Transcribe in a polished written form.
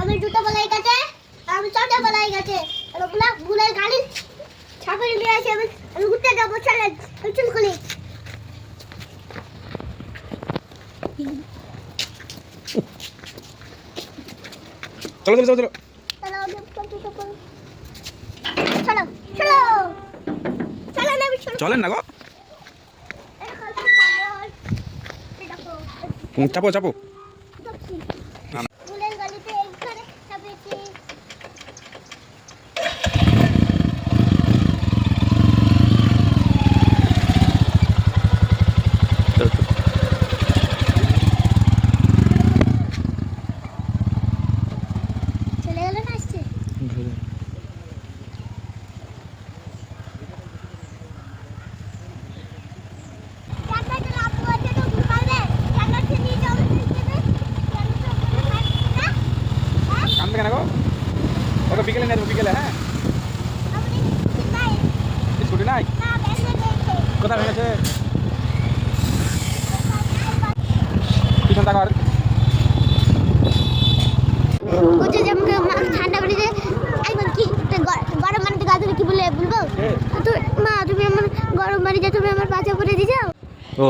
আমি দুটো বলাই গেছে, আমি চারটা বলাই গেছে। ওগুলা বুলের গাড়ি ছাপড়ি নিয়ে আসে। আমি ঘুরতে যাবো, চলেন চুল খুলি। চলো চলো চলো চলো চলো চলো চলো না, আমি চলো। চলেন না গো। চাপো চাপো। বুলের গাড়িতে এইখানে চাপেছি। চলে গেল না, আসছে। কান্দবে কেন গো? ওকে বিকেলে নিয়ে আসবো, বিকেলে। হ্যাঁ, স্কুটি নাই? কোথায় ভেঙেছে? পিছন তাকাও। বলছে যে আমাকে ঠান্ডা পানিতে একবার কি গরম পানিতে গা ধুলে কি বলে বলবো? মা তুমি আমার গরম পানিতে তুমি আমার পাচা করে দিয়েছো। ও